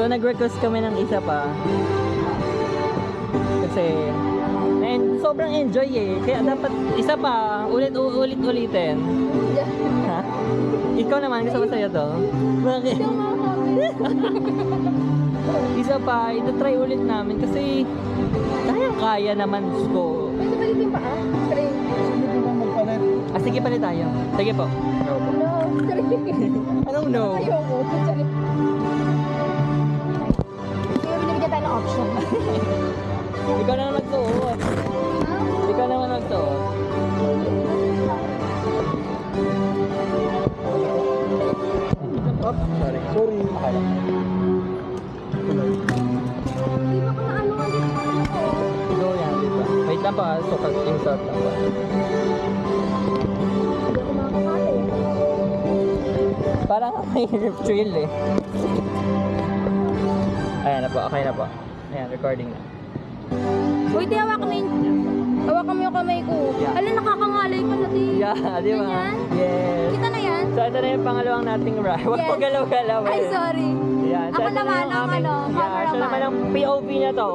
So nag-request kami ng isa pa. Kasi sobrang enjoy eh. Kaya dapat isa pa, ulit-ulitin. Ha? Ikaw naman, gusto mo sa'yo to? Bakit? Isa pa, ito-try ulit namin kasi kaya naman ko. Pwede ba dito yung paa? Straight. Sige lang magpalit. Sige palit tayo. Sige po. No, straight. Anong no? Ayoko. Straight. Kaya binibigyan tayo ng option. Ikaw naman magsuot. Ikaw naman magsuot. Oops, sorry. Sorry. Di ba ko na ano nga dito? Go yan, dito. Wait lang pa, sukat insert lang ba? Hindi ako makakakate. Parang may thrill eh. Ayan na po, okay na po. Ayan, recording na. Uy, di hawakan mo yung... Hawakan mo yung kamay ko. Yeah. Ala, nakakangalay pa na di. Yeah, di ba? Ganyan? Yes. Kita na yan? So, ito na yung pangalawang nating ride. Huwag Yes. mo galaw-galaw eh. Ay, sorry. Yan. So, Ako ito na naman yung ang aming- ano, Yeah, siya cameraman. naman ang POV na to.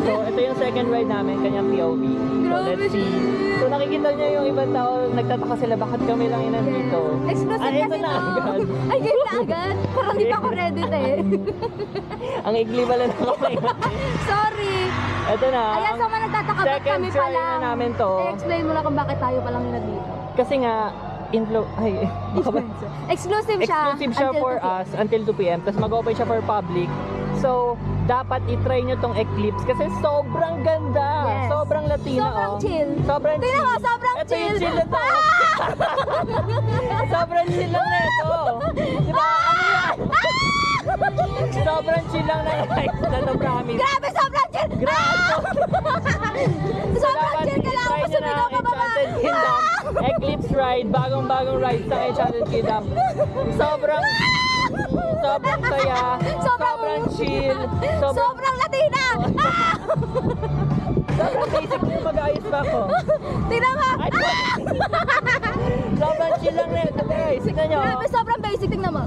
So, ito yung second ride namin, kanyang POV. So, Grabe let's see. siya. So, nakikita niyo yung ibang tao, nagtataka sila, bakit kami lang yun nandito? Exclusive Ah, ito kasi na to. agad. Ay, ganyan na agad. Parang di pa ako ready eh. Ang igli pala na kami. Sorry. Ito na. Ayan, sa mga nagtataka ba't second kami try pala. na namin to. I-explain mo na kung bakit tayo palang yun nandito. Kasi nga, Exclusive siya. exclusive siya until for 2 p.m. us until 2 p.m. Tapos mag-open siya for public. So, dapat i-try nyo tong Eclipse kasi sobrang ganda. Yes. Sobrang Latina. Sobrang oh. chill. Sobrang Tingnan chill. mo, sobrang Ito chill. yung chill na to. Sobrang chill lang na ito. Di ba? Ano yan? Sobrang chill lang na guys. Na to, promise. Grabe, sobrang chill! Sobrang Dapat chill, kailangan i-try ko nyo na sumigaw ang pa baba. Enchanted Kingdom. Eclipse ride. Bagong ride sa Enchanted Kingdom. Sobrang saya. Sobrang chill. Sobrang Latina! Sobrang basic na mag-ayos pa ako. Tingnan mo! Ay, sobrang chill lang na ito guys. Tignan nyo. Grabe, sobrang basic. Tingnan mo.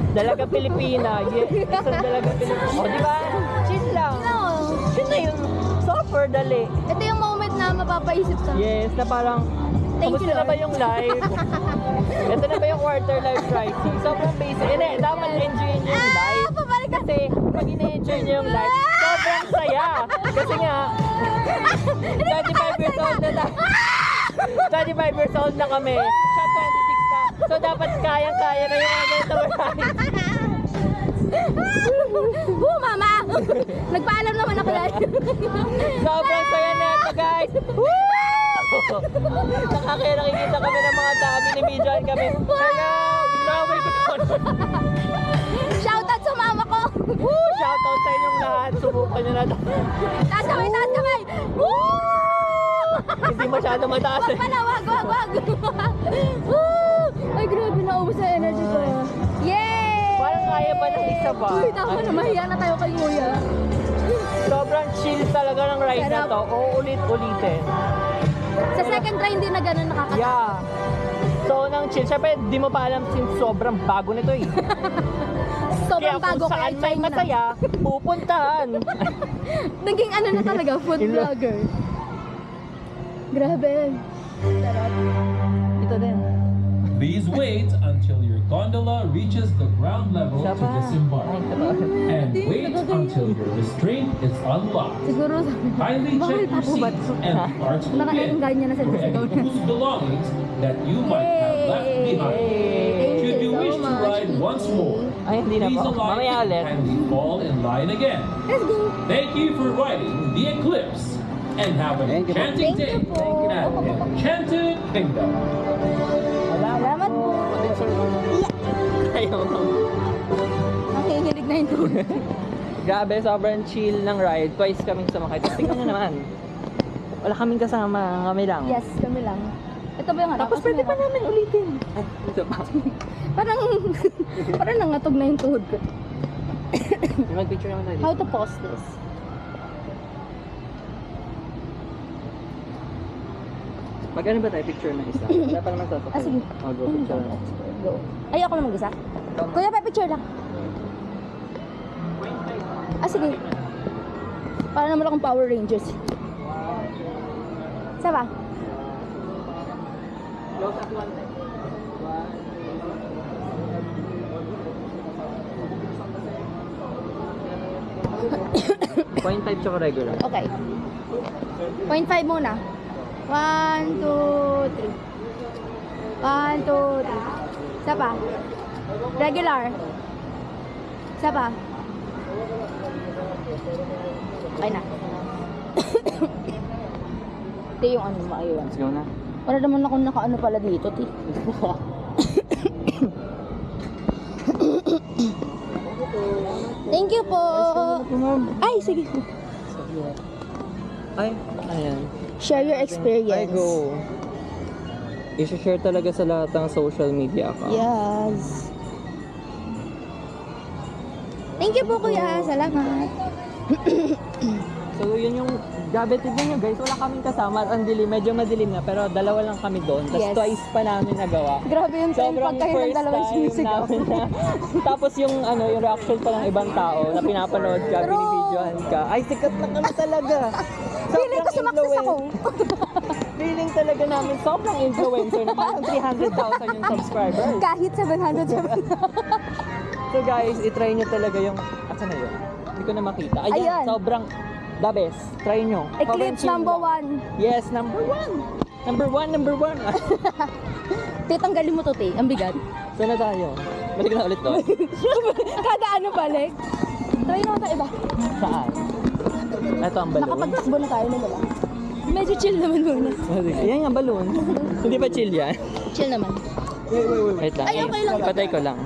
Dalaga Pilipina. Yes, isang dalaga Pilipina. O, di ba? Chill lang. Tingnan mo. Chill na yun. Super dali. Ito yung moment na mapapaisip sa... Yes, na parang, Thank kamusta you, na ba Lord. yung live? Ito na ba yung quarter life crisis? Sobrang basic. Hindi, dapat enjoy nyo yung live. Pabalik ka. Kasi pag ina-enjoy nyo yung live, sobrang saya. Kasi nga, 25 years old na 25 years old na kami. Siya 26 na. So dapat kayang-kaya na yung mga ganito ride. Mama! Nagpaalam naman ako dahil. Sobrang saya na ito guys. Nakikita kami ng mga tao. Binibidyoan kami. Hello! Laway ko doon. Shoutout sa mama ko! Shoutout sa inyong lahat. Subukan nyo na ito. Taas kamay, taas kamay! Woo! Hindi masyado mataas Wag eh. pala, wag! Woo! Ay, grabe, naubos na energy ko. Yay! Parang kaya pa ng isa pa. Uy, tama na, mahiya na tayo kay Kuya. Sobrang chill talaga ng ride na Sarap. to. Uulit-ulitin. Sa second try, hindi na ganun nakakatawa. Yeah. So, nang chill. Siyempre, di mo pa alam since sobrang bago nito eh. Sobrang Kaya bago kung saan kaya may try mo na. masaya, pupuntahan. Naging ano na talaga, food Ilo- vlogger. Grabe. Sarap. Ito din. Please wait until your gondola reaches the ground level Isa to pa. disembark. Ay, ito ba? And wait until your restraint is unlocked. Siguro, Kindly check bakit your ako ba seats to? and parts will Nakainggan niya na sa for any sigaw. loose belongings that you might have left behind. Thank Should you so wish to much. ride once more, Ay, hindi na please po. align Mamaya and ulit. kindly fall in line again. Let's go. Thank you for riding the Eclipse and have an Thank you po. enchanting Thank day you po. at Enchanted Kingdom. Salamat po. Ayaw. Nakikinig na yung tubig. Grabe, sobrang chill ng ride. Twice kaming sumakay. Tapos tingnan nyo naman. Wala kaming kasama. Kami lang. Yes, kami lang. Ito ba yung harap? Tapos Kasi pwede pa meron- namin ulitin. Ay, ito pa. Parang nangatog na yung tuhod ko. Mag-picture naman tayo dito. How to pause this? Mag-ano ba tayo picture na isa? Wala pa naman sasakay. Ah, sige. Oh, go picture na. Go. Ay, ako na mag-isa. Kuya, pa picture lang. Ah, sige. Para naman akong Power Rangers. Isa ba? Close at 1. 0.5 tsaka regular. Okay. 0.5 muna. 1, 2, 3. 1, 2, 3. Isa pa. Regular. Isa pa. Okay na. Ito yung ano, maayawan. Let's go na. Para naman ako nakaano pala dito, ti. Thank you po. Ay, sige. Ay, ayan. Share your experience. I go. I-share talaga sa lahat ng social media account. Yes. Thank you po, kuya. Salamat. So, yun yung gabi tignan nyo guys, wala kaming kasama. Ang dilim, medyo madilim na, pero dalawa lang kami doon. Tapos Yes. twice pa namin nagawa. Grabe yung time pag kayo ng dalawang sinisigaw. namin na. Tapos yung yung reaction pa ng ibang tao na pinapanood ka, Pero- binibidyohan ka. Ay, sikat na kami talaga. Feeling ko sumakses ako. Feeling talaga namin sobrang influencer na parang 300,000 yung subscribers. Kahit 700. So guys, itry nyo talaga yung, asa na yun? Hindi ko na makita. Ayan, Ayan. sobrang the best. Try nyo. Eclipse Sobrang chill number lang. 1. Yes, number 1. Number 1. Titanggalin mo to, te. Ang bigat. Saan na tayo? Balik na ulit doon. Kada ano balik. Try naman tayo iba. Saan? Ito ang balloon. Nakapagtakbo na tayo na wala. Medyo chill naman muna. Ayan ang balloon. Hindi pa chill yan. Chill naman. Wait lang. Ay, okay lang. Patay ko lang.